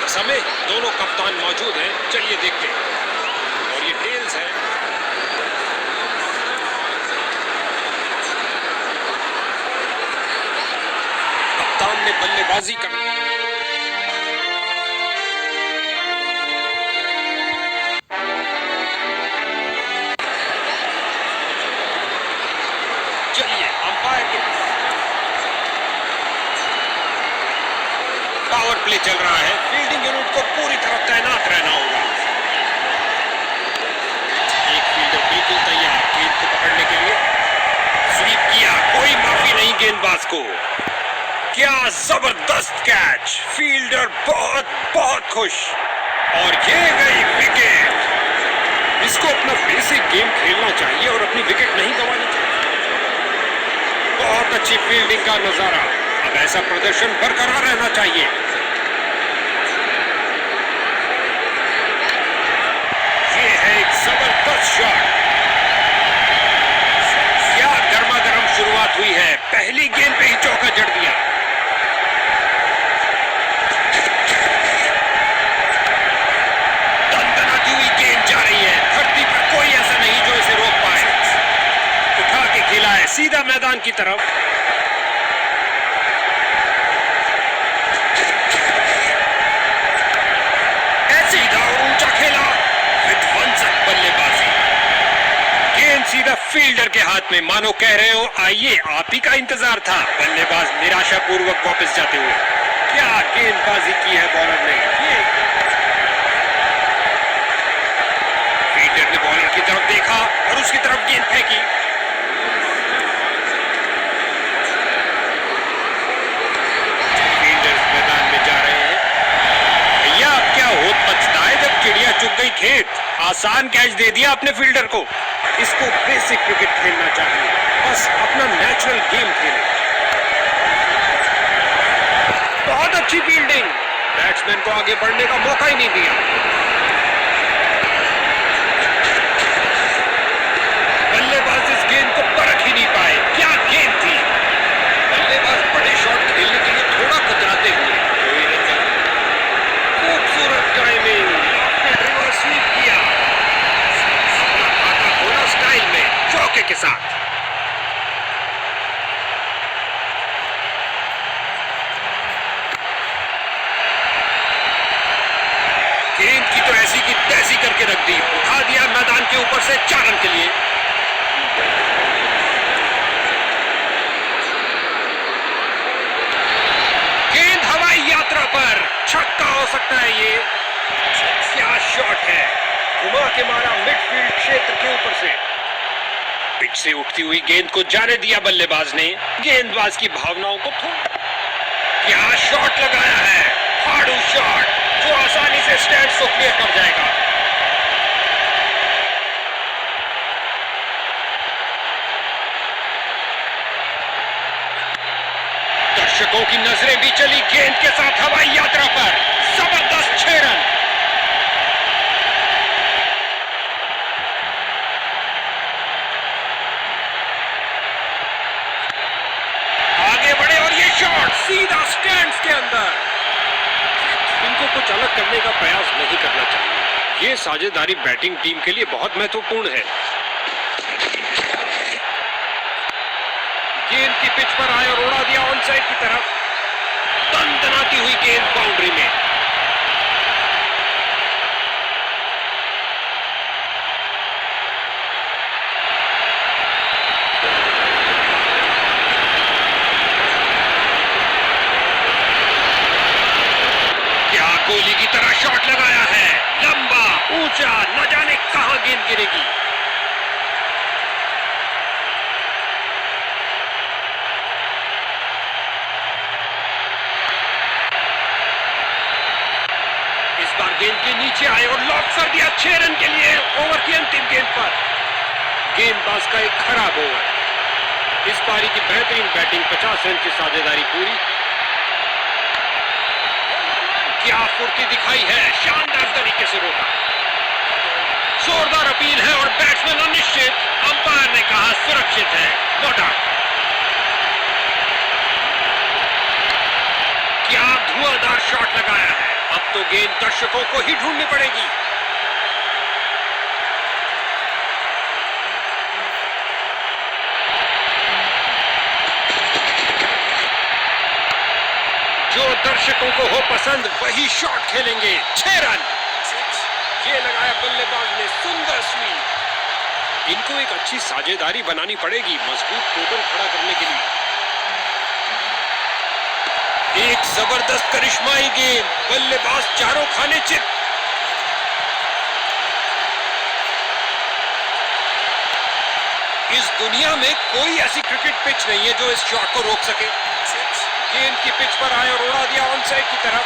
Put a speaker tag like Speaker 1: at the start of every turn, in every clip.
Speaker 1: समय दोनों कप्तान मौजूद हैं। चलिए देखते हैं। और ये टेल्स है। कप्तान ने बल्लेबाजी कर पावर प्ले चल रहा है। फील्डिंग यूनिट को पूरी तरह तैनात रहना होगा। एक फील्डर बिल्कुल तैयार गेंद को पकड़ने के लिए। स्वीप किया, कोई माफी नहीं गेंदबाज को। क्या जबरदस्त कैच। फील्डर बहुत बहुत खुश। और ये गई विकेट। इसको अपना बेसिक गेम खेलना चाहिए और अपनी विकेट नहीं गंवानी चाहिए। बहुत अच्छी फील्डिंग का नजारा। अब ऐसा प्रदर्शन बरकरार रहना चाहिए। ये है एक जबरदस्त शॉट। क्या गर्मागर्म शुरुआत हुई है। पहली गेंद पे ही चौका जड़ दिया। दंदनाती हुई गेंद जा रही है। धरती पर कोई ऐसा नहीं जो इसे रोक पाए। उठा के खेला है सीधा मैदान की तरफ। सीधा फील्डर के हाथ में। मानो कह रहे हो आइए आप ही का इंतजार था। बल्लेबाज निराशापूर्वक वापस जाते हुए। क्या गेंदबाजी की है बॉलर ने। ये फील्डर ने बॉलर की तरफ देखा और उसकी तरफ गेंद फेंकी। फील्डर्स मैदान में जा रहे हैं। भैया अब क्या होत पछता है जब चिड़िया चुग गई खेत। आसान कैच दे दिया अपने फील्डर को। इसको बेसिक क्रिकेट खेलना चाहिए। बस अपना नेचुरल गेम खेले। बहुत अच्छी फील्डिंग। बैट्समैन को आगे बढ़ने का मौका ही नहीं दिया। बल्लेबाज इस गेंद को परख ही नहीं पाए। क्या गेंद थी। बल्लेबाज बड़े शॉट खेलने के लिए थोड़ा कतराते हुए। खूबसूरत टाइमिंग। रिवर्स स्वीप किया। स्टाइल में चौके के साथ। गेंद की तो ऐसी की तैसी करके रख दी। उठा दिया मैदान के ऊपर से 4 रन के लिए। गेंद हवाई यात्रा पर छक्का हो सकता है। ये क्या शॉट है। घुमा के मारा मिडफील्ड क्षेत्र के ऊपर से। पिच से उठती हुई गेंद को जाने दिया बल्लेबाज ने। गेंदबाज की भावनाओं को क्या शॉट लगाया है। फाड़ू शॉट जो आसानी से स्टैंड्स को क्लियर कर जाएगा। दर्शकों की नजरें भी चली गेंद के साथ हवाई यात्रा पर। जबरदस्त 6 रन। शॉट सीधा स्टैंड्स के अंदर। इनको कुछ अलग करने का प्रयास नहीं करना चाहिए। ये साझेदारी बैटिंग टीम के लिए बहुत महत्वपूर्ण है। गेंद की पिच पर आए और उड़ा दिया ऑन साइड की तरफ। दंदनाती हुई गेंद बाउंड्री में। कोहली की तरह शॉट लगाया है। लंबा ऊंचा, न जाने कहां गेंद गिरेगी। इस बार गेंद के नीचे आए और लॉक कर दिया 6 रन के लिए ओवर की अंतिम गेंद पर। गेंदबाज का एक खराब ओवर। इस पारी की बेहतरीन बैटिंग। 50 रन की साझेदारी पूरी। क्या फुर्ती दिखाई है। शानदार तरीके से रोका। जोरदार अपील है और बैट्समैन अनिश्चित। अंपायर ने कहा सुरक्षित है। Not out. क्या धुआंधार शॉट लगाया है। अब अब तो गेंद दर्शकों को ही ढूंढनी पड़ेगी। जो दर्शकों को हो पसंद वही शॉट खेलेंगे। 6 रन। ये लगाया बल्लेबाज ने, सुंदर स्वीप। इनको एक अच्छी साझेदारी बनानी पड़ेगी मजबूत टोटल खड़ा करने के लिए। एक जबरदस्त करिश्माई गेंद, बल्लेबाज चारों खाने चित। इस दुनिया में कोई ऐसी क्रिकेट पिच नहीं है जो इस शॉट को रोक सके। गेंद की पिच पर आए और उड़ा दिया ऑन साइड की तरफ।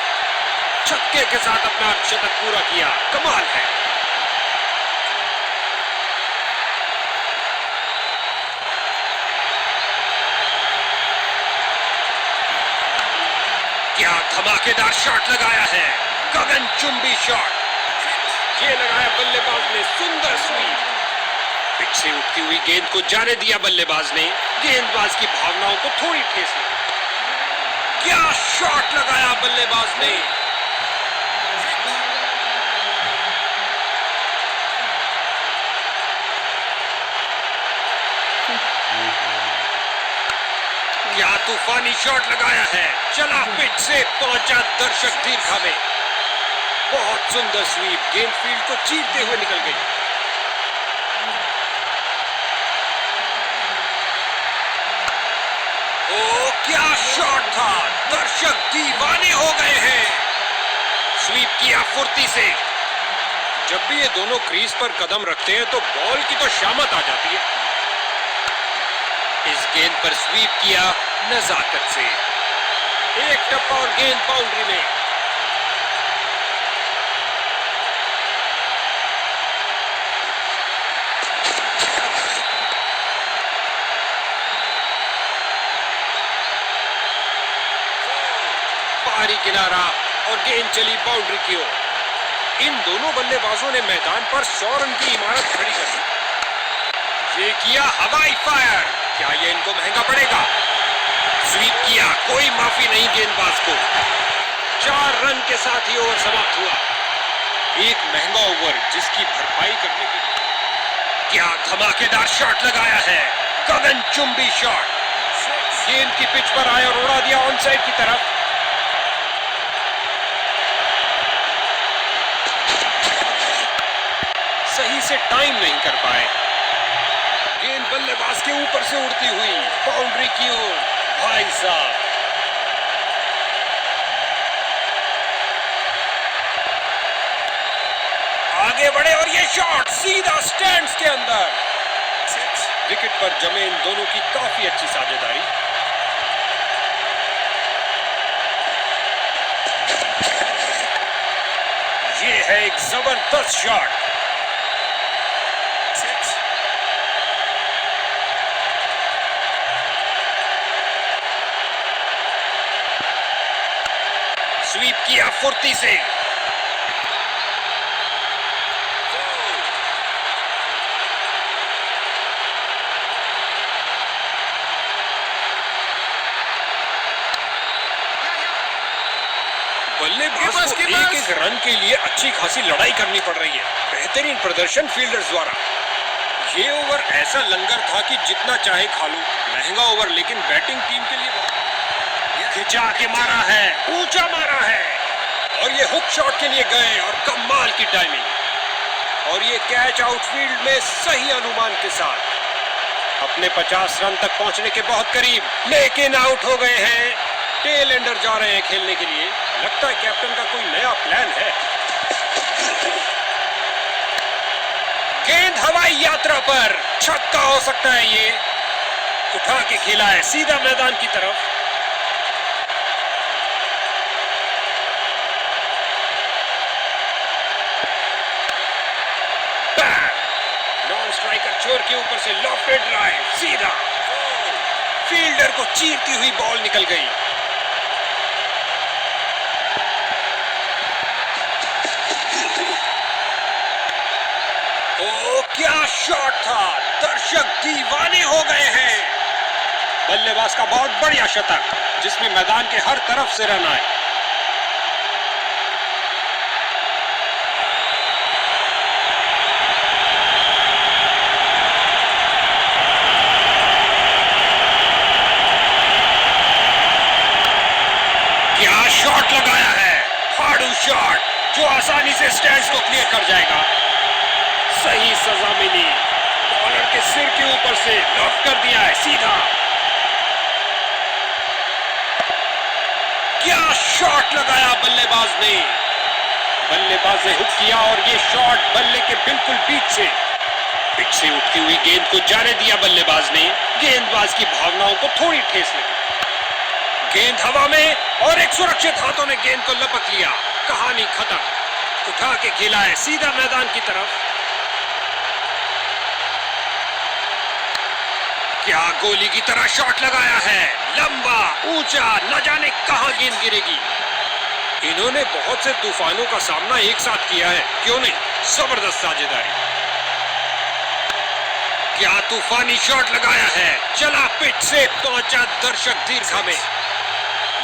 Speaker 1: छक्के के साथ अपना शतक पूरा किया। कमाल है। क्या धमाकेदार शॉट लगाया है, गगनचुंबी शॉट। ये लगाया बल्लेबाज ने, सुंदर स्वीप। पिच से उठती हुई गेंद को जाने दिया बल्लेबाज ने। गेंदबाज की भावनाओं को थोड़ी ठेस लगी। क्या शॉट लगाया बल्लेबाज ने। क्या तूफानी शॉट लगाया है, चला पिच से, पहुंचा दर्शक दीर्घा में। बहुत सुंदर स्वीप, गेंद फील्ड को चीरते हुए निकल गई। ओ क्या शॉट था, दर्शक दीवाने हो गए हैं। स्वीप किया फुर्ती से। जब भी ये दोनों क्रीज पर कदम रखते हैं तो बॉल की तो शामत आ जाती है। इस गेंद पर स्वीप किया नजाकत से। एक टप्पा और गेंद बाउंड्री में। बाहरी किनारा और गेंद चली बाउंड्री की ओर। इन दोनों बल्लेबाजों ने मैदान पर 100 रन की इमारत खड़ी कर दी। ये किया हवाई फायर, क्या ये इनको महंगा पड़ेगा। स्वीप किया, कोई माफी नहीं गेंदबाज को। 4 रन के साथ ही ओवर समाप्त हुआ। एक महंगा ओवर जिसकी भरपाई करने के लिए क्या धमाकेदार शॉट लगाया है, गगनचुंबी शॉट। गेंद की पिच पर आया और उड़ा दिया ऑन साइड की तरफ। सही से टाइम नहीं कर पाए। गेंद बल्लेबाज के ऊपर से उड़ती हुई बाउंड्री की ओर। भाई साहब, आगे बढ़े और ये शॉट सीधा स्टैंड्स के अंदर। विकेट पर जमे इन दोनों की काफी अच्छी साझेदारी। ये है एक जबरदस्त शॉट। स्वीप किया फुर्ती से। बल्लेबाज को एक एक रन के लिए अच्छी खासी लड़ाई करनी पड़ रही है। बेहतरीन प्रदर्शन फील्डर्स द्वारा। ये ओवर ऐसा लंगर था कि जितना चाहे खा लो। महंगा ओवर लेकिन बैटिंग टीम के लिए खिंचा के मारा है, ऊंचा मारा है और ये हुक शॉट के लिए गए और कमाल की टाइमिंग। और ये कैच आउटफील्ड में सही अनुमान के साथ अपने 50 रन तक पहुंचने के बहुत करीब, लेकिन आउट हो गए हैं। टेल एंडर जा रहे हैं खेलने के लिए। लगता है कैप्टन का कोई नया प्लान है। गेंद हवाई यात्रा पर, छक्का हो सकता है ये। उठा के खेला है सीधा मैदान की तरफ। नॉन स्ट्राइकर छोर के ऊपर से लॉफ्टेड ड्राइव, सीधा फील्डर को चीरती हुई बॉल निकल गई। ओ क्या शॉट था, दर्शक दीवाने हो गए हैं। बल्लेबाज का बहुत बढ़िया शतक जिसमें मैदान के हर तरफ से रन आए। लगाया है, फाड़ू शॉट जो आसानी से स्टैंड्स को क्लियर कर जाएगा। सही सजा मिली, बॉलर के सिर के ऊपर से लॉक कर दिया है सीधा। क्या शॉट लगाया बल्लेबाज ने। बल्लेबाज ने हुक किया और ये शॉट बल्ले के बिल्कुल बीच से पिच से उठती हुई गेंद को जाने दिया बल्लेबाज ने। गेंदबाज की भावनाओं को थोड़ी ठेस लगी। गेंद हवा में और एक सुरक्षित हाथों ने गेंद को लपक लिया। कहानी खत्म। उठा के खेला है सीधा मैदान की तरफ। क्या गोली की तरह शॉट लगाया है, लंबा ऊंचा, न जाने कहां गेंद गिरेगी। इन्होंने बहुत से तूफानों का सामना एक साथ किया है, क्यों नहीं। जबरदस्त साझेदारी। क्या तूफानी शॉट लगाया है, चला पिच से पहुंचा दर्शक दीर्घा में।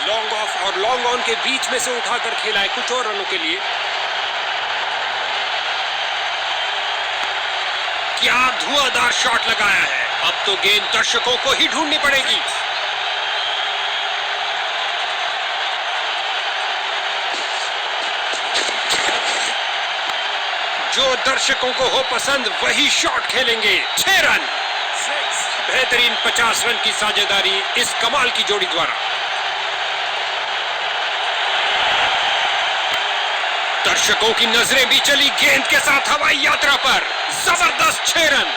Speaker 1: लॉन्ग ऑफ और लॉन्ग ऑन के बीच में से उठाकर खेला है कुछ और रनों के लिए। क्या धुआंधार शॉट लगाया है। अब तो गेंद दर्शकों को ही ढूंढनी पड़ेगी। जो दर्शकों को हो पसंद वही शॉट खेलेंगे। 6 रन। बेहतरीन 50 रन की साझेदारी इस कमाल की जोड़ी द्वारा। दर्शकों की नजरें भी चली गेंद के साथ हवाई यात्रा पर। जबरदस्त 6 रन।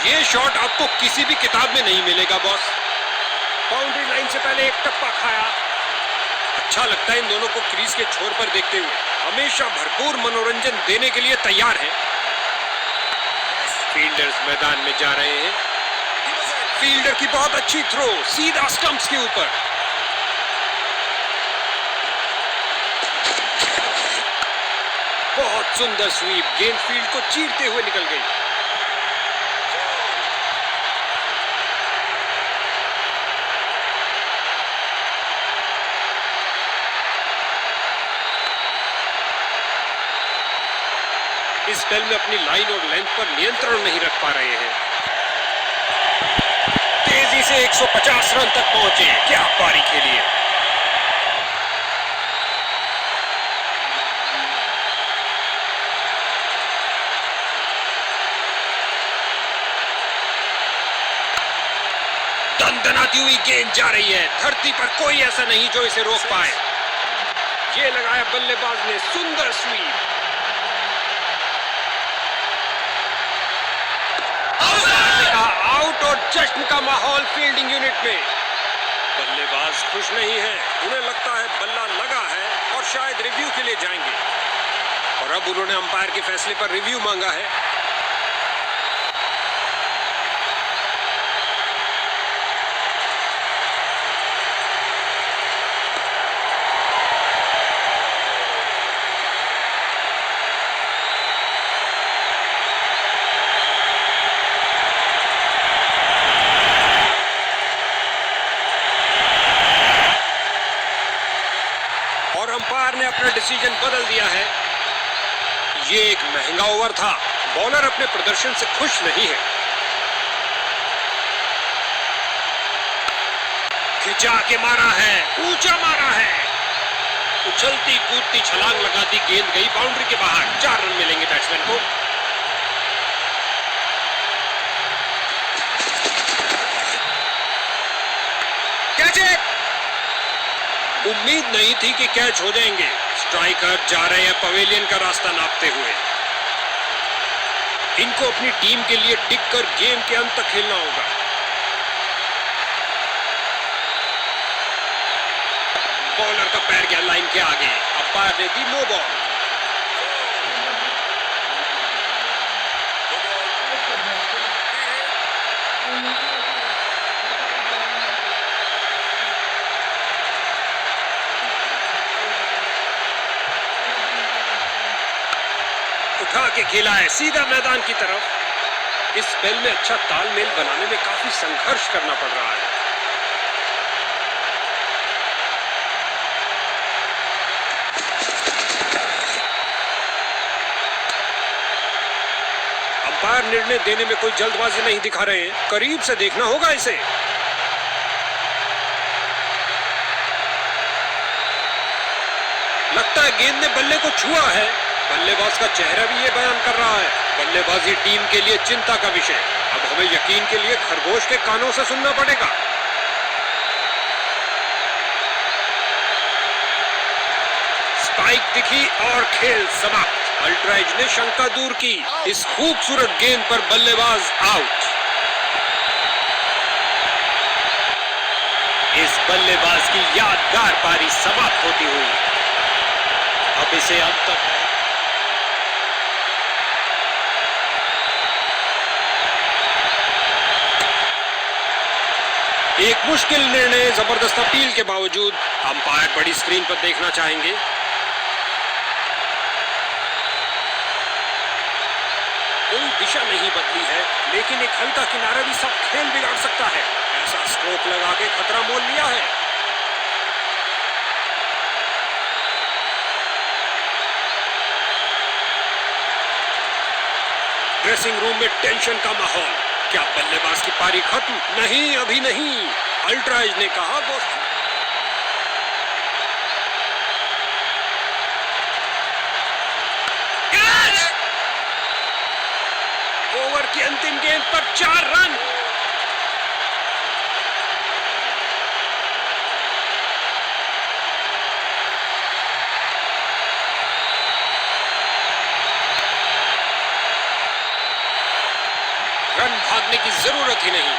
Speaker 1: ये शॉट आपको किसी भी किताब में नहीं मिलेगा बॉस। बाउंड्री लाइन से पहले एक टप्पा खाया। अच्छा लगता है इन दोनों को क्रीज के छोर पर देखते हुए। हमेशा भरपूर मनोरंजन देने के लिए तैयार हैं। फील्डर्स मैदान में जा रहे हैं। फील्डर की बहुत अच्छी थ्रो सीधा स्टंप्स के ऊपर। बहुत सुंदर स्वीप, गेंद फील्ड को चीरते हुए निकल गई। इस स्पेल में अपनी लाइन और लेंथ पर नियंत्रण नहीं रख पा रहे हैं। तेजी से 150 रन तक पहुंचे। क्या पारी खेली है। दनदनाती हुई गेंद जा रही है। धरती पर कोई ऐसा नहीं जो इसे रोक पाए। ये लगाया बल्लेबाज ने सुंदर स्वीप। आउट और जश्न का माहौल फील्डिंग यूनिट में। बल्लेबाज खुश नहीं है। उन्हें लगता है बल्ला लगा है और शायद रिव्यू के लिए जाएंगे। और अब उन्होंने अंपायर के फैसले पर रिव्यू मांगा है। अंपायर ने अपना डिसीजन बदल दिया है। ये एक महंगा ओवर था। बॉलर अपने प्रदर्शन से खुश नहीं है। खिंचा के मारा है, ऊंचा मारा है। उछलती कूदती छलांग लगाती गेंद गई बाउंड्री के बाहर। 4 रन मिलेंगे बैट्समैन को। कैच है। उम्मीद नहीं थी कि कैच हो जाएंगे। स्ट्राइकर जा रहे हैं पवेलियन का रास्ता नापते हुए। इनको अपनी टीम के लिए टिक कर गेम के अंत तक खेलना होगा। बॉलर का पैर गया लाइन के आगे। अंपायर ने दी नो बॉल। उठा के खेला है सीधा मैदान की तरफ। इस स्पेल में अच्छा तालमेल बनाने में काफी संघर्ष करना पड़ रहा है। अंपायर निर्णय देने में कोई जल्दबाजी नहीं दिखा रहे हैं। करीब से देखना होगा इसे। लगता है गेंद ने बल्ले को छुआ है। बल्लेबाज का चेहरा भी ये बयान कर रहा है। बल्लेबाजी टीम के लिए चिंता का विषय। अब हमें यकीन के लिए खरगोश के कानों से सुनना पड़ेगा। स्पाइक दिखी और खेल समाप्त। अल्ट्राइज ने शंका दूर की। इस खूबसूरत गेंद पर बल्लेबाज आउट। इस बल्लेबाज की यादगार पारी समाप्त होती हुई। अब इसे अंत तक एक मुश्किल निर्णय, जबरदस्त अपील के बावजूद अंपायर बड़ी स्क्रीन पर देखना चाहेंगे। कोई दिशा नहीं बदली है, लेकिन एक हल्का किनारा भी सब खेल बिगाड़ सकता है। ऐसा स्ट्रोक लगा के खतरा मोल लिया है। ड्रेसिंग रूम में टेंशन का माहौल। क्या बल्लेबाज की पारी खत्म? नहीं, अभी नहीं। अल्ट्राइज ने कहा वो ओवर की अंतिम गेंद पर 4 रन। रन भागने की जरूरत ही नहीं।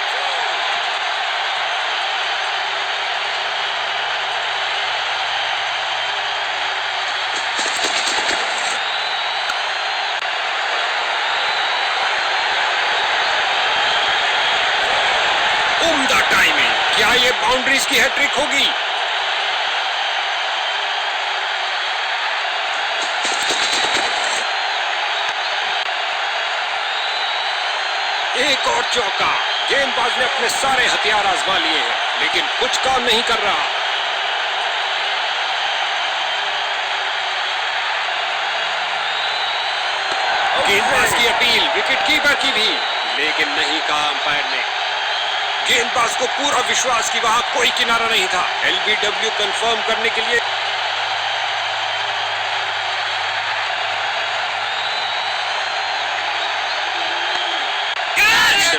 Speaker 1: उम्दा टाइमिंग। क्या ये बाउंड्रीज की हैट्रिक होगी? एक और चौका। गेंदबाज ने अपने सारे हथियार आजमा लिए हैं, लेकिन कुछ काम नहीं कर रहा। गेंदबाज की अपील विकेट कीपर की भी, लेकिन नहीं कहा अंपायर ने। गेंदबाज को पूरा विश्वास कि वहां कोई किनारा नहीं था। एलबीडब्ल्यू कंफर्म करने के लिए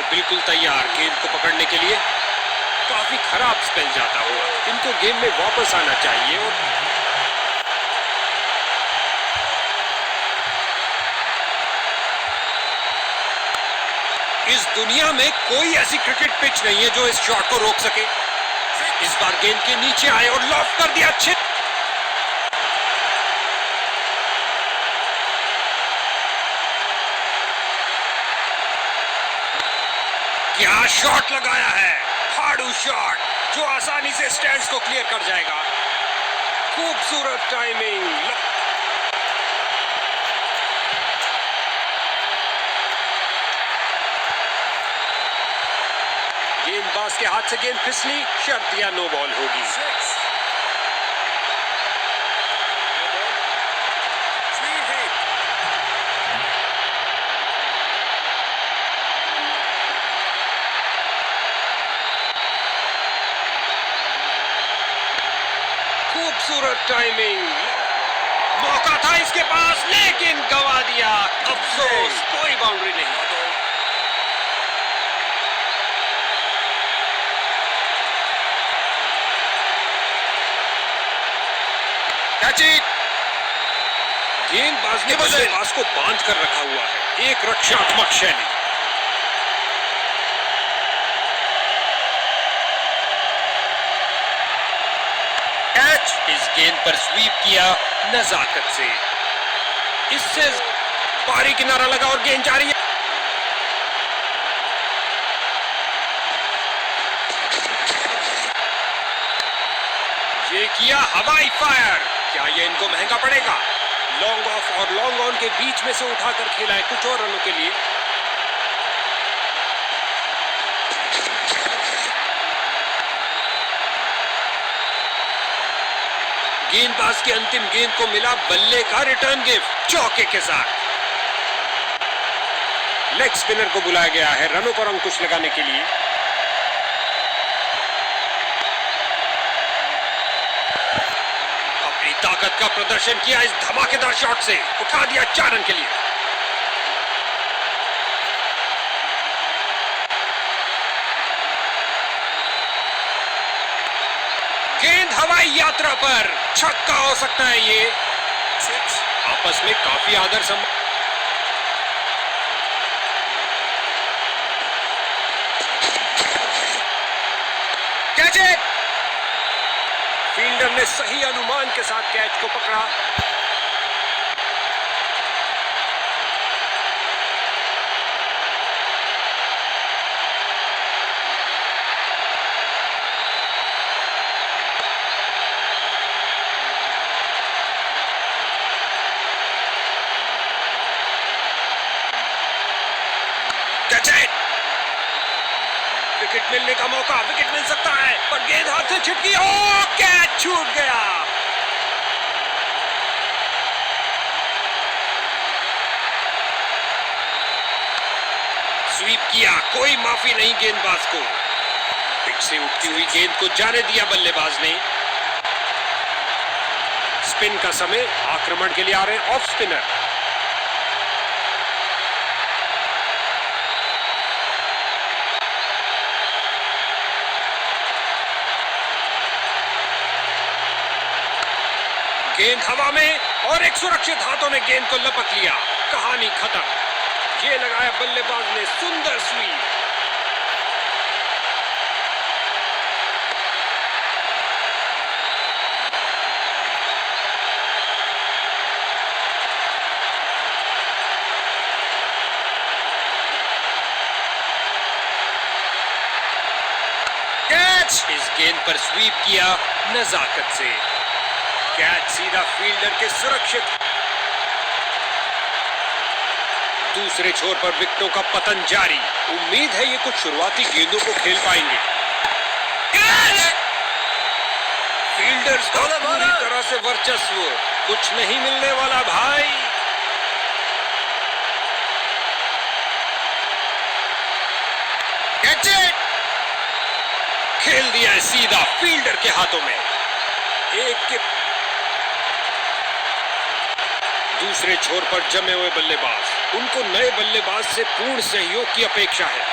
Speaker 1: बिल्कुल तैयार गेंद को पकड़ने के लिए। काफी खराब स्पेल जाता हुआ। इनको गेम में वापस आना चाहिए। और इस दुनिया में कोई ऐसी क्रिकेट पिच नहीं है जो इस शॉट को रोक सके। इस बार गेंद के नीचे आए और लॉफ्ट कर दिया। अच्छे क्या शॉट लगाया है। फाड़ू शॉट जो आसानी से स्टैंड्स को क्लियर कर जाएगा। खूबसूरत टाइमिंग। गेंदबाज के हाथ से गेंद फिसली। शर्त या नो बॉल होगी। खूबसूरत टाइमिंग। मौका था इसके पास, लेकिन गवा दिया। अफसोस, कोई बाउंड्री नहीं। गेंदबाज ने बल्लेबाज को बांध कर रखा हुआ है। एक रक्षात्मक शैली। इस गेंद पर स्वीप किया नजाकत से। इससे पारी किनारा लगा और गेंद जारी है। ये किया हवाई फायर। क्या ये इनको महंगा पड़ेगा? लॉन्ग ऑफ और लॉन्ग ऑन के बीच में से उठाकर खेला है कुछ और रनों के लिए। गेंदबाज की अंतिम गेंद को मिला बल्ले का रिटर्न गिफ्ट चौके के साथ। लेग स्पिनर को बुलाया गया है रनों पर अंकुश लगाने के लिए। अपनी ताकत का प्रदर्शन किया इस धमाकेदार शॉट से, उठा दिया 4 रन के लिए। गेंद हवाई यात्रा पर, छक्का हो सकता है ये। आपस में काफी आदर संबंध। Catch it! फील्डर ने सही अनुमान के साथ कैच को पकड़ा। विकेट मिलने का मौका, विकेट मिल सकता है, पर गेंद हाथ से छिटकी, ओ कैच छूट गया। स्वीप किया, कोई माफी नहीं गेंदबाज को। पिच से उठती हुई गेंद को जाने दिया बल्लेबाज ने। स्पिन का समय, आक्रमण के लिए आ रहे ऑफ स्पिनर। गेंद हवा में और एक सुरक्षित हाथों ने गेंद को लपक लिया। कहानी खत्म। ये लगाया बल्लेबाज ने सुंदर स्वीप। कैच! इस गेंद पर स्वीप किया नजाकत से। कैच सीधा फील्डर के सुरक्षित। दूसरे छोर पर विकेटों का पतन जारी। उम्मीद है ये कुछ शुरुआती गेंदों को खेल पाएंगे। कैच! फील्डर्स का पूरी तरह से वर्चस्व, कुछ नहीं मिलने वाला भाई। Catch it! खेल दिया है सीधा फील्डर के हाथों में। एक के दूसरे छोर पर जमे हुए बल्लेबाज, उनको नए बल्लेबाज से पूर्ण सहयोग की अपेक्षा है।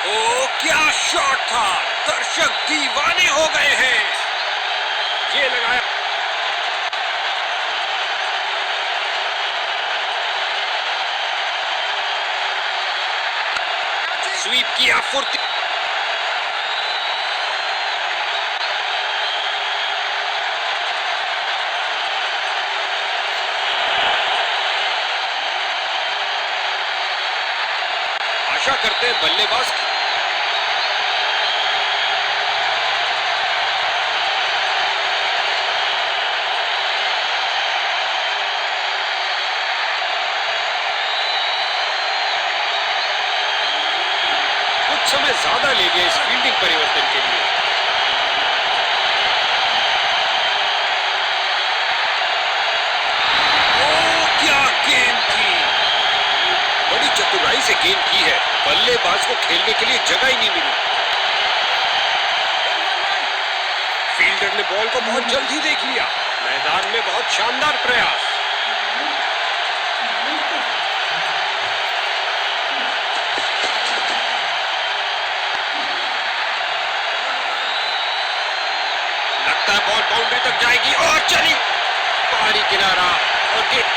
Speaker 1: ओ क्या शॉट था! दर्शक दीवाने हो गए हैं। ये लगाया, स्वीप किया फुर्ती। आशा करते हैं बल्लेबाज कुछ समय ज्यादा ले गया इस फील्डिंग परिवर्तन के लिए। ओ क्या गेंद थी! बड़ी चतुराई से गेंद की है, बल्लेबाज को खेलने के लिए जगह ही नहीं मिली। फील्डर ने बॉल को बहुत जल्दी देख लिया। मैदान में बहुत शानदार प्रयास। लगता है बॉल बाउंड्री तक जाएगी और चली बाहरी किनारा और गेंद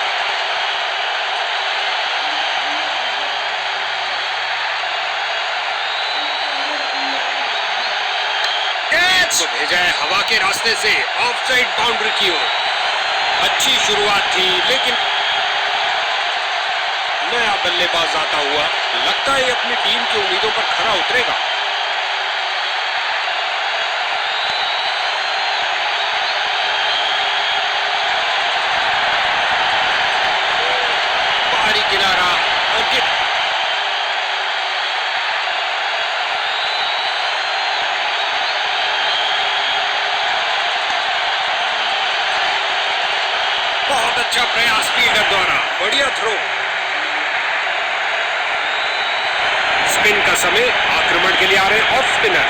Speaker 1: को भेजा है हवा के रास्ते से ऑफसाइड बाउंड्री की ओर। अच्छी शुरुआत थी, लेकिन नया बल्लेबाज आता हुआ लगता है अपनी टीम की उम्मीदों पर खरा उतरेगा। बाहरी किनारा और गेंद अच्छा प्रयास फील्डर द्वारा, बढ़िया थ्रो। स्पिन का समय, आक्रमण के लिए आ रहे ऑफ स्पिनर।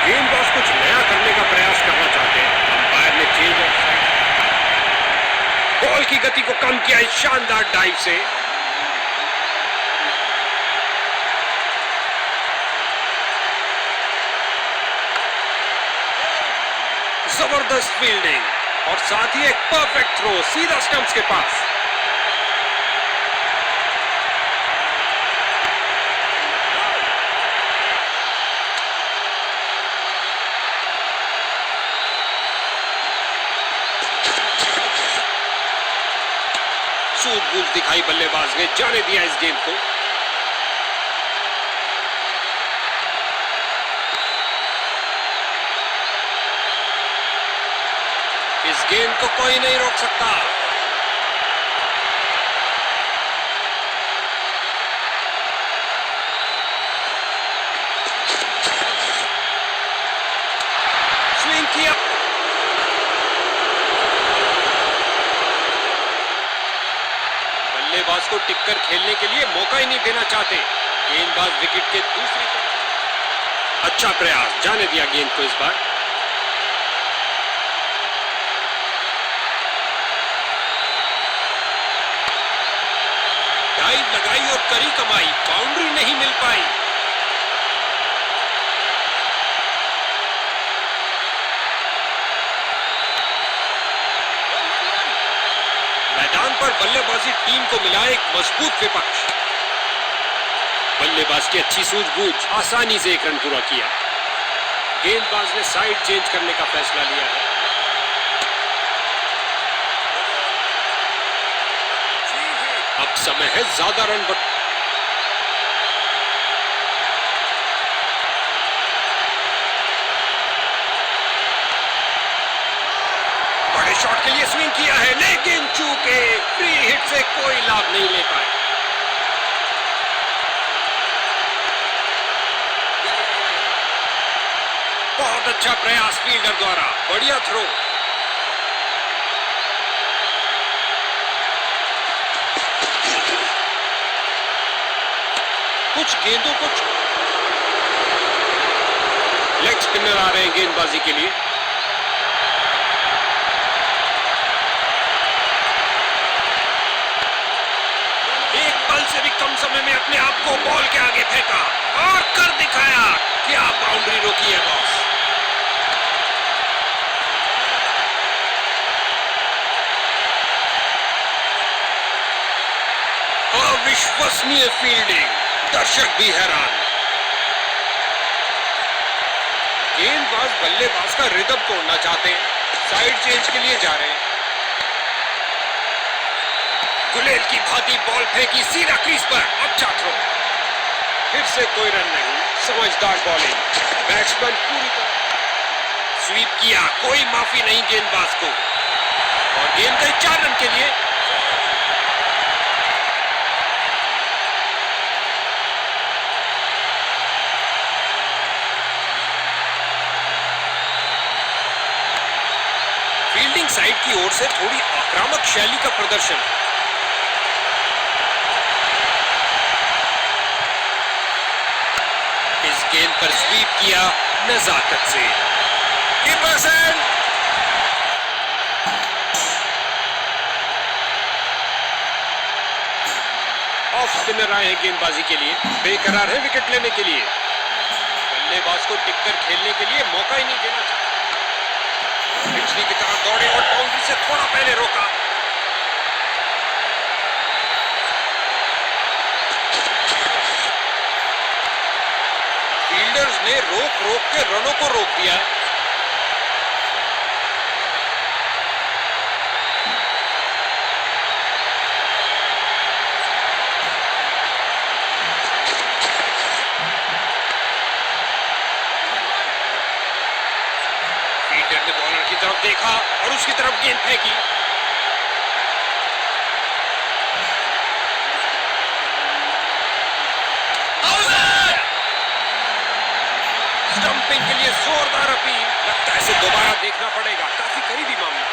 Speaker 1: गेंदबाज कुछ नया करने का प्रयास करना चाहते हैं। अंपायर ने चेंज ऑफ साइड, बॉल की गति को कम किया इस शानदार डाइव से। जबरदस्त फील्डिंग और साथ ही एक परफेक्ट थ्रो सीधा स्टंप्स के पास। सूझबूझ दिखाई बल्लेबाज ने, जाने दिया इस गेंद को। इस गेंद को कोई नहीं रोक सकता। स्विंग किया, बल्लेबाज को टिककर खेलने के लिए मौका ही नहीं देना चाहते। गेंदबाज विकेट के दूसरी तरफ। अच्छा प्रयास, जाने दिया गेंद को इस बार। डाइव लगाई और करी कमाई, बाउंड्री नहीं मिल पाई। मैदान पर बल्लेबाजी टीम को मिला एक मजबूत विपक्ष। बल्लेबाज की अच्छी सूझबूझ, आसानी से एक रन पूरा किया। गेंदबाज ने साइड चेंज करने का फैसला लिया है। अब समय है ज्यादा रन बड़े शॉट के लिए स्विंग किया है, लेकिन चूके फ्री हिट से कोई लाभ नहीं ले पाए। बहुत अच्छा प्रयास फील्डर द्वारा, बढ़िया थ्रो। कुछ गेंदों को लेग स्पिनर आ रहे हैं गेंदबाजी के लिए। एक बल से भी कम समय में अपने आप को बॉल के आगे फेंका और कर दिखाया। क्या बाउंड्री रोकी है बॉस। अविश्वसनीय फील्डिंग, दर्शक भी हैरान। गेंदबाज बल्लेबाज का रिदम तोड़ना चाहते हैं, साइड चेंज के लिए जा रहे हैं। गुलेल की भांति बॉल फेंकी सीधा क्रीज पर, अच्छा थ्रो। फिर से कोई रन नहीं, समझदार बॉलिंग। बैट्समैन पूरी तरह स्वीप किया, कोई माफी नहीं गेंदबाज को। और गेंद गई 4 रन के लिए। फील्डिंग साइड की ओर से थोड़ी आक्रामक शैली का प्रदर्शन। इस गेंद पर स्वीप किया नजाकत से। ऑफ स्पिनर आए हैं गेंदबाजी के लिए, बेकरार है विकेट लेने के लिए। बल्लेबाज को टिककर खेलने के लिए मौका ही नहीं देना चाहता। पिछली की तरफ दौड़े और बाउंड्री से थोड़ा पहले रोका। फील्डर्स ने रोक के रनों को रोक दिया। फील्डर ने बॉलर की तरफ देखा और उसकी तरफ गेंद फेंकी। स्टंपिंग के लिए जोरदार अपील। लगता है इसे दोबारा देखना पड़ेगा, काफी करीबी मामला।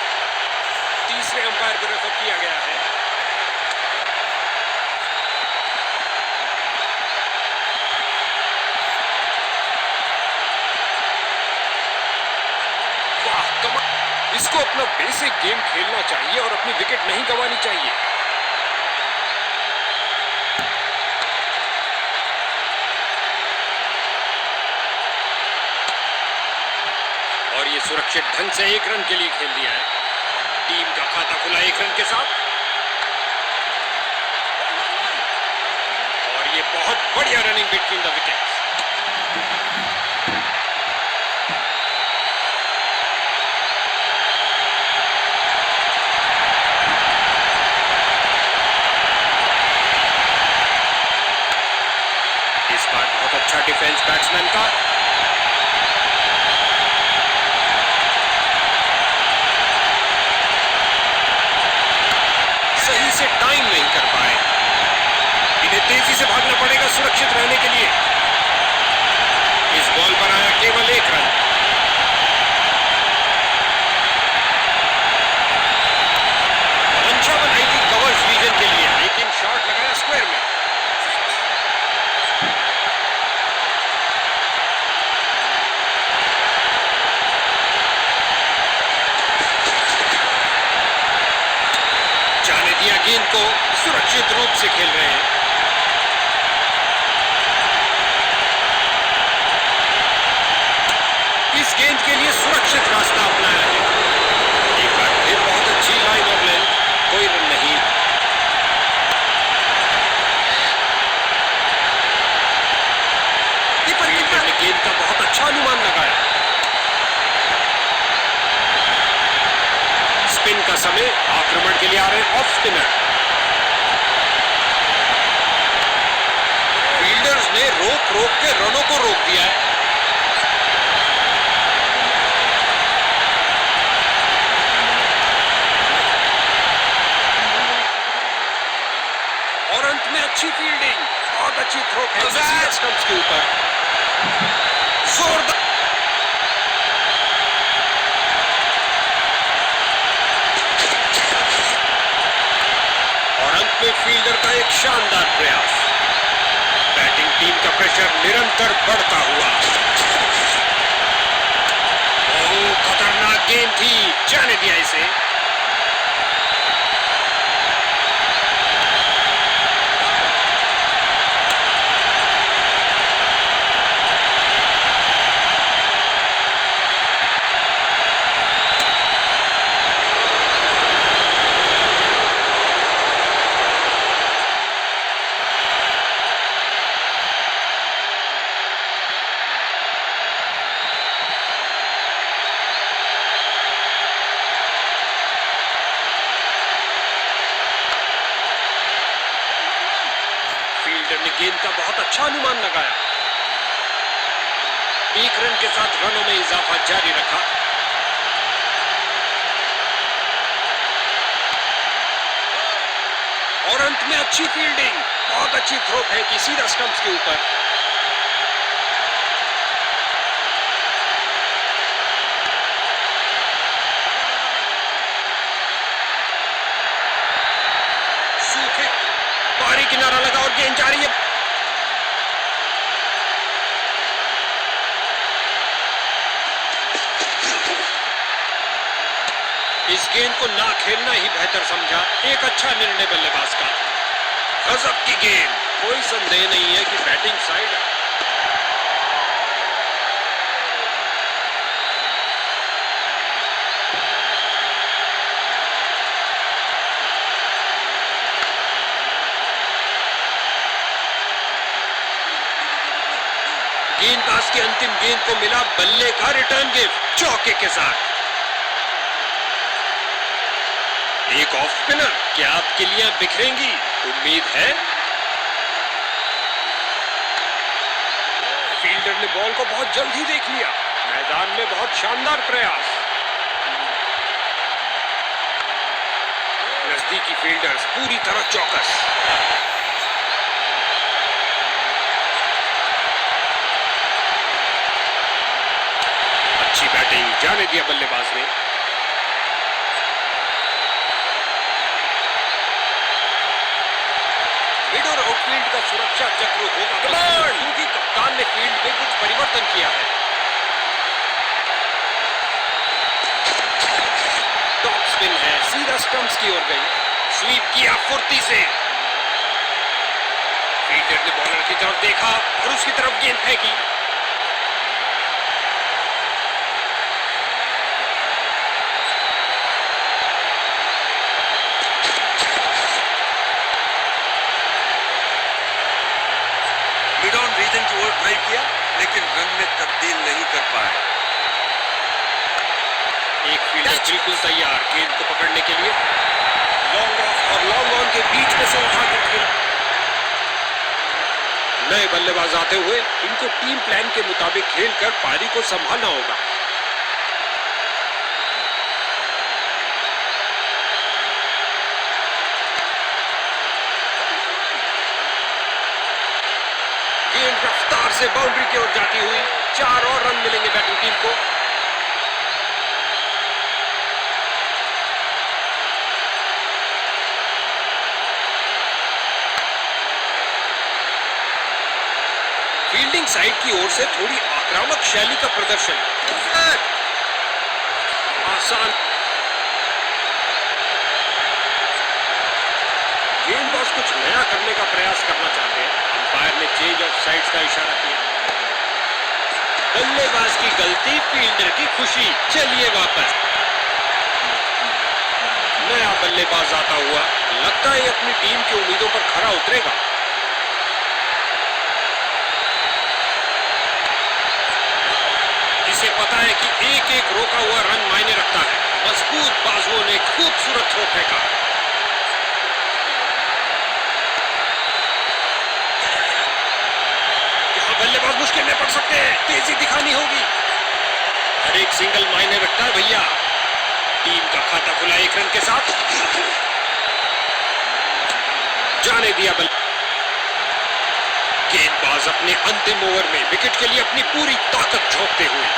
Speaker 1: तीसरे अंपायर को रेफर किया गया है। इसको अपना बेसिक गेम खेलना चाहिए और अपनी विकेट नहीं गंवानी चाहिए। और ये सुरक्षित ढंग से 1 रन के लिए खेल दिया है। टीम का खाता खुला 1 रन के साथ। और ये बहुत बढ़िया रनिंग बिटवीन द विकेट्स। इस बार बहुत अच्छा डिफेंस बैट्समैन का। सही से टाइम नहीं कर पाए। इन्हें तेजी से भागना पड़ेगा सुरक्षित रहने के लिए। इस बॉल पर आया केवल 1 रन। मंशा बनाई थी कवर्स रीजन के लिए, लेकिन शॉट लगाया स्क्वायर में। जाने दिया गेंद को, सुरक्षित रूप से खेल रहे हैं। इस गेंद के लिए सुरक्षित रास्ता अपनाया है। एक बार फिर बहुत अच्छी लाइन ऑफ लेंथ, कोई रन नहीं। फील्डर ने गेंद का बहुत अच्छा अनुमान लगाया। स्पिन का समय, आक्रमण के लिए आ रहे ऑफ स्पिनर। फील्डर्स ने रोक रोक के रनों को रोक दिया है। और अंत में अच्छी फील्डिंग, बहुत अच्छी थ्रो है स्टंप्स के ऊपर। जोरदार। और अंत में फील्डर का एक शानदार प्रयास। बैटिंग टीम का प्रेशर निरंतर बढ़ता हुआ। ओह, खतरनाक गेंद थी, जाने दिया इसे। फील्डर ने गेंद का बहुत अच्छा अनुमान लगाया। 1 रन के साथ रनों में इजाफा जारी रखा। और अंत में अच्छी फील्डिंग, बहुत अच्छी थ्रो फेंकी सीधा स्टंप्स के ऊपर। सूखे बाहरी किनारा लगा और गेंद जा रही है। इस गेंद को ना खेलना ही बेहतर समझा। एक अच्छा निर्णय बल्लेबाज का। गजब की गेंद, कोई संदेह नहीं है कि बैटिंग साइड है। गेंदबाज की अंतिम गेंद को मिला बल्ले का रिटर्न गिफ्ट चौके के साथ। एक ऑफ स्पिनर, क्या आप किलियां बिखरेंगी? उम्मीद है। फील्डर ने बॉल को बहुत जल्दी देख लिया। मैदान में बहुत शानदार प्रयास। नजदीकी फील्डर्स पूरी तरह चौकस। अच्छी बैटिंग, जाने दिया बल्लेबाज ने। मिड और आउटफील्ड का सुरक्षा चक्र होगा, क्योंकि कप्तान ने फील्ड में कुछ परिवर्तन किया है। सीधा स्टंप्स की ओर गई, स्वीप किया फुर्ती से। फील्डर ने बॉलर की तरफ देखा और उसकी तरफ गेंद फेंकी।
Speaker 2: मिड ऑन रीजन की ओर ड्राइव किया, लेकिन रन में तब्दील नहीं कर पाए।
Speaker 1: एक फील्डर बिल्कुल तैयार गेंद को पकड़ने के लिए। लॉन्ग ऑफ और लॉन्ग ऑन के बीच में से उठाकर खेला। नए बल्लेबाज आते हुए इनको टीम प्लान के मुताबिक खेलकर पारी को संभालना होगा। गेंद रफ्तार से बाउंड्री की ओर जाती हुई। 4 और रन मिलेंगे बैटिंग टीम को। फील्डिंग साइड की ओर से थोड़ी आक्रामक शैली का प्रदर्शन। आसान। गेंदबाज कुछ नया करने का प्रयास करना चाहते हैं। अंपायर ने चेंज ऑफ साइड्स का इशारा किया। बल्लेबाज की गलती, फील्डर की खुशी। चलिए वापस। नया बल्लेबाज आता हुआ लगता है अपनी टीम की उम्मीदों पर खरा उतरेगा। इसे पता है कि एक एक रोका हुआ रन मायने रखता है। मजबूत बाजुओं ने खूबसूरत थ्रो फेंका। यहां बल्लेबाज मुश्किल में पड़ सकते हैं। तेजी दिखानी होगी। हर एक सिंगल मायने रखता है भैया। टीम का खाता खुला 1 रन के साथ। जाने दिया बल्ले। गेंदबाज अपने अंतिम ओवर में विकेट के लिए अपनी पूरी ताकत झोंकते हुए।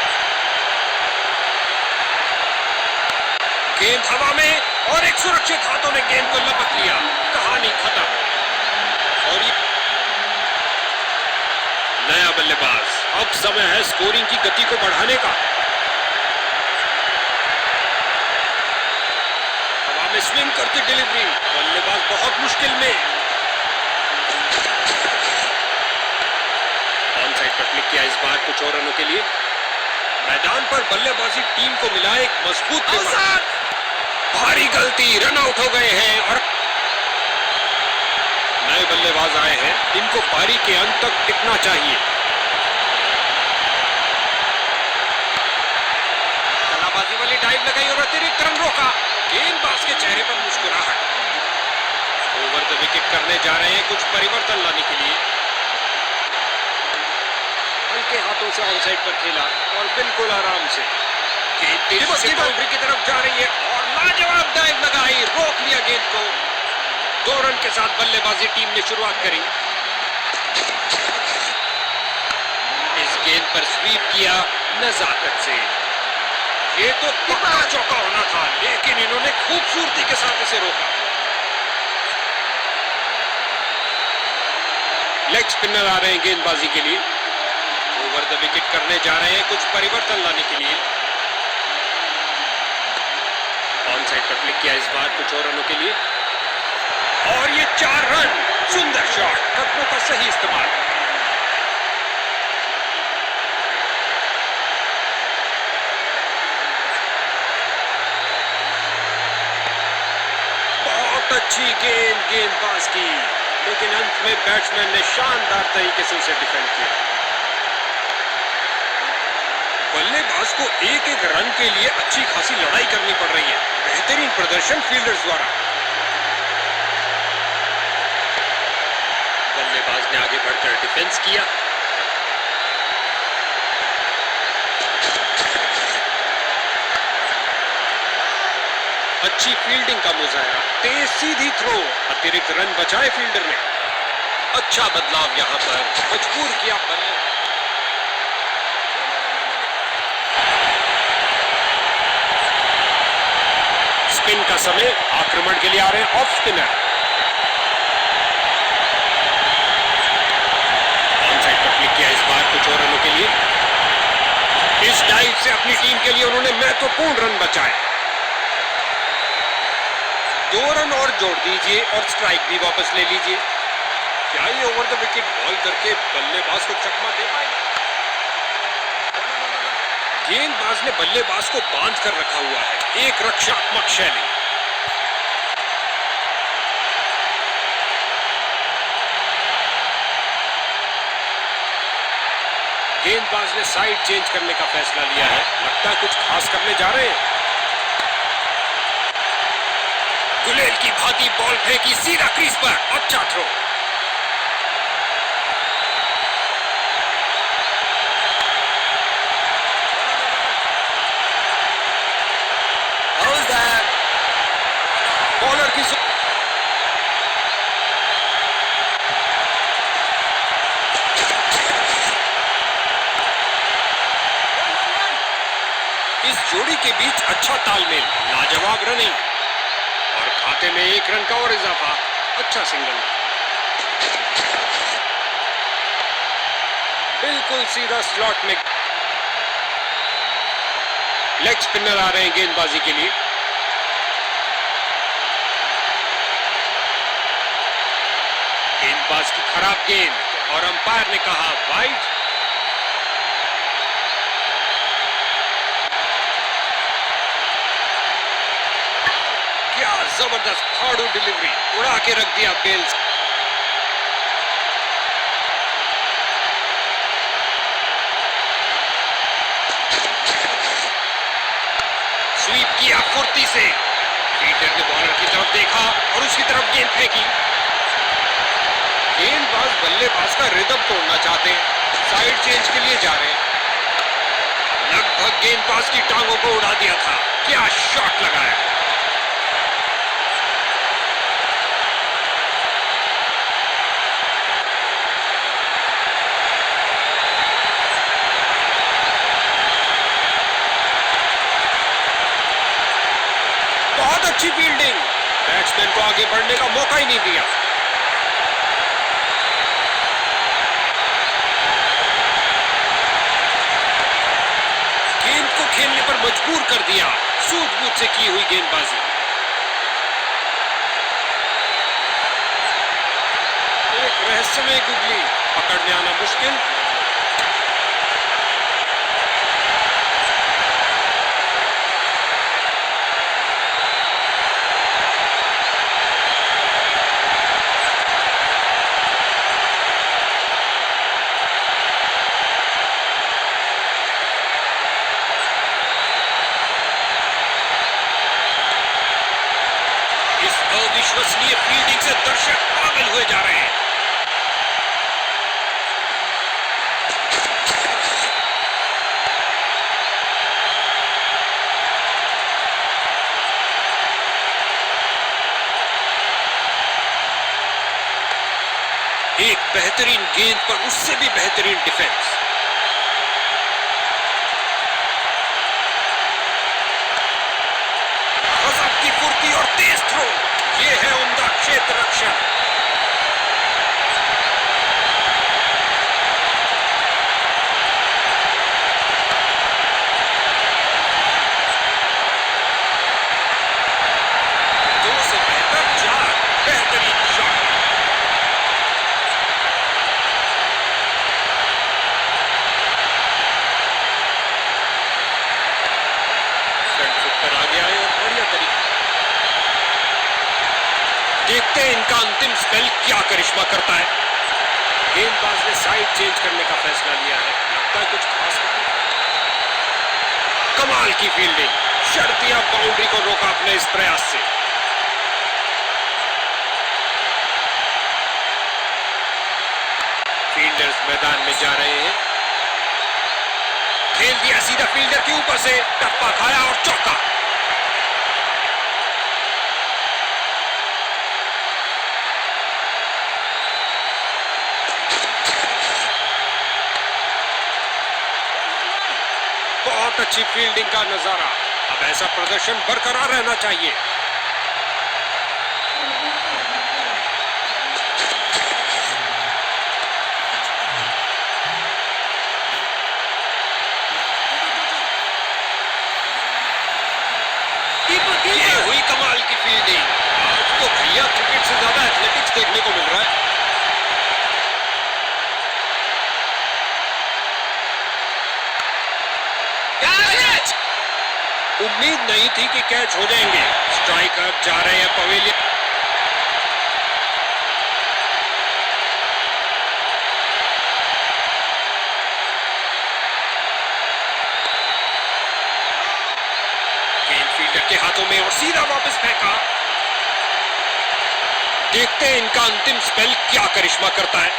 Speaker 1: गेंद हवा में और एक सुरक्षित हाथों ने गेंद को लपक लिया। कहानी खत्म। और ये नया बल्लेबाज। अब समय है स्कोरिंग की गति को बढ़ाने का। हवा में स्विंग करती डिलीवरी। बल्लेबाज बहुत मुश्किल में। ऑन साइड पर क्लिक किया इस बार कुछ और रनों के लिए। मैदान पर बल्लेबाजी टीम को मिला एक मजबूत विकेट। भारी गलती, रन आउट हो गए हैं और नए बल्लेबाज आए हैं। इनको पारी के अंत तक टिकना चाहिए। कलाबाजी वाली डाइव लगाई और अतिरिक्त रन रोका। गेंदबाज के चेहरे पर मुस्कुराहट। ओवर द विकेट करने जा रहे हैं कुछ परिवर्तन लाने के लिए। हल्के हाथों से ऑन साइड पर खेला और बिल्कुल आराम से। तेजी से बाउंड्री की तरफ जा रही है और लाजवाब डाइव लगाई। रोक लिया गेंद को। 2 रन के साथ बल्लेबाजी टीम ने शुरुआत करी। इस गेंद पर स्वीप किया नजाकत से। ये तो पक्का चौका होना था, लेकिन इन्होंने खूबसूरती के साथ इसे रोका। लेग स्पिनर आ रहे हैं गेंदबाजी के लिए। ओवर द विकेट करने जा रहे हैं कुछ परिवर्तन लाने के लिए। ऑन साइड पर क्लिक किया इस बार कुछ और रनों के लिए। और ये 4 रन। सुंदर शॉट। कदमों का सही इस्तेमाल। बहुत अच्छी गेंदबाज की, लेकिन अंत में बैट्समैन ने शानदार तरीके से उसे डिफेंड किया। बल्लेबाज को एक एक रन के लिए अच्छी खासी लड़ाई करनी पड़ रही है। बेहतरीन प्रदर्शन फील्डर्स द्वारा। बल्लेबाज ने आगे बढ़कर डिफेंस किया। अच्छी फील्डिंग का मुजाहरा। तेज सीधी थ्रो। अतिरिक्त रन बचाए फील्डर ने। अच्छा बदलाव यहां पर। मजबूर किया बल्ले। स्पिन का समय। आक्रमण के लिए आ रहे हैं ऑफ स्पिनर। ऑन साइड पर क्लिक किया इस बार कुछ और रनों के लिए। इस डाइव से अपनी टीम के लिए उन्होंने महत्वपूर्ण रन बचाए। 2 रन और जोड़ दीजिए और स्ट्राइक भी वापस ले लीजिए। क्या ये ओवर द विकेट बॉल करके बल्लेबाज को चकमा दे पाएंगे? गेंदबाज ने बल्लेबाज को बांध कर रखा हुआ है। एक रक्षात्मक शैली। गेंदबाज ने साइड चेंज करने का फैसला लिया है। लगता है कुछ खास करने जा रहे हैं। गुलेल की भांति बॉल फेंकी सीधा क्रीज पर। अच्छा थ्रो। बॉलर की इस जोड़ी के बीच अच्छा तालमेल, लाजवाब रनिंग और खाते में 1 रन का और इजाफा। अच्छा सिंगल। बिल्कुल सीधा स्लॉट में। लेग स्पिनर आ रहे हैं गेंदबाजी के लिए। गेंदबाज की खराब गेंद और अंपायर ने कहा वाइड। क्या जबरदस्त फाड़ू डिलीवरी, उड़ा के रख दिया बेल्स। स्वीप किया फुर्ती से। फील्डर ने बॉलर की तरफ देखा और उसकी तरफ गेंद फेंकी। गेंदबाज बल्लेबाज का रिदम तोड़ना चाहते हैं। साइड चेंज के लिए जा रहे हैं। लगभग गेंदबाज की टांगों को उड़ा दिया था। क्या शॉट लगाया। बहुत अच्छी फील्डिंग। बैट्समैन को आगे बढ़ने का मौका ही नहीं दिया। गेंद को खेलने पर मजबूर कर दिया। सूझबूझ से की हुई गेंदबाजी। एक रहस्यमय गुगली, पकड़ने आना मुश्किल। अविश्वसनीय फील्डिंग से दर्शक पागल हुए जा रहे हैं। एक बेहतरीन गेंद पर उससे भी बेहतरीन डिफेंस। गजब की फुर्ती और तेज थ्रो। ये है उम्दा क्षेत्र रक्षण। दो से बेहतर 4। बेहतरीन शॉट। फ्रंट फुट पर आगे आए और बढ़िया तरीके। देखते हैं इनका अंतिम स्पेल क्या करिश्मा करता है। गेंदबाज ने साइड चेंज करने का फैसला लिया है। लगता है कुछ खास करना। कमाल की फील्डिंग। शर्तिया बाउंड्री को रोका अपने इस प्रयास से। फील्डर्स मैदान में जा रहे हैं। खेल दिया सीधा फील्डर के ऊपर से। टप्पा खाया और चौका। बहुत अच्छी फील्डिंग का नजारा। अब ऐसा प्रदर्शन बरकरार रहना चाहिए। ये हुई कमाल की फील्डिंग। देखने को मिल रहा है। उम्मीद नहीं थी कि कैच हो जाएंगे। स्ट्राइकर जा रहे हैं पवेलियन। गेंद फील्डर के हाथों में और सीधा वापस फेंका। देखते हैं इनका अंतिम स्पेल क्या करिश्मा करता है।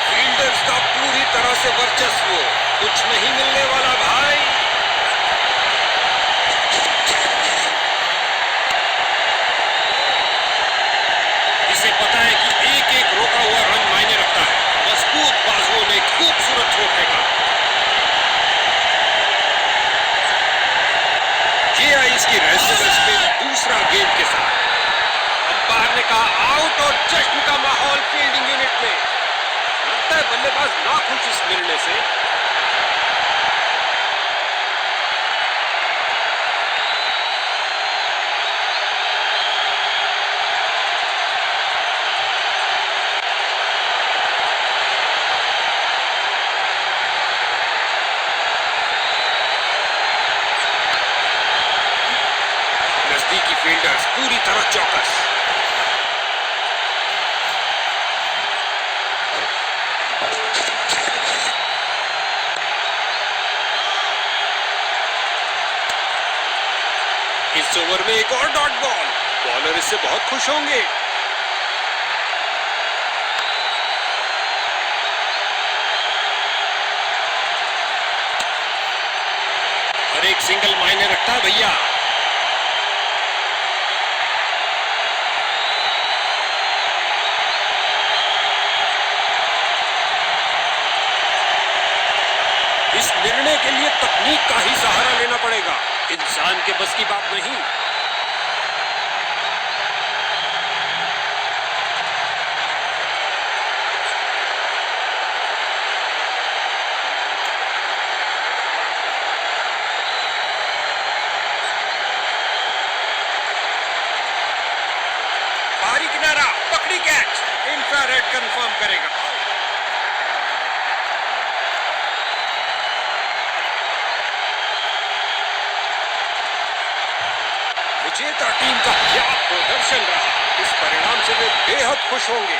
Speaker 1: फील्डर्स का पूरी तरह से वर्चस्व, कुछ नहीं मिलने वाला भाई। इसे पता है कि एक एक रोका हुआ रन मायने रखता है। मजबूत बाजुओं ने खूबसूरत थ्रो फेंका। ये आई इसकी रेसिडेंस पे दूसरा गेंद के साथ। अंपायर ने कहा आउट और जश्न का माहौल फील्डिंग यूनिट में। लगता है बल्लेबाज नाखुश इस निर्णय से। नजदीकी फील्डर्स पूरी तरह चौकस। इस ओवर में एक और डॉट बॉल। बॉलर इससे बहुत खुश होंगे। हर एक सिंगल मायने रखता है भैया। इस निर्णय के लिए तकनीक का ही सहारा लेना पड़ेगा। इंसान के बस की बात नहीं। बाहरी किनारा, पकड़ी कैच। इंफ्रारेड कंफर्म करेगा। विजेता टीम का क्या प्रदर्शन रहा। इस परिणाम से वे बेहद खुश होंगे।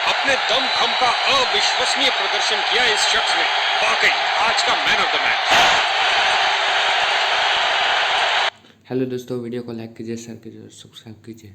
Speaker 1: अपने दम खम का अविश्वसनीय प्रदर्शन किया इस शख्स ने। वाकई आज का man of the match.
Speaker 3: Hello दोस्तों, वीडियो को लाइक कीजिए, शेयर कीजिए और सब्सक्राइब कीजिए।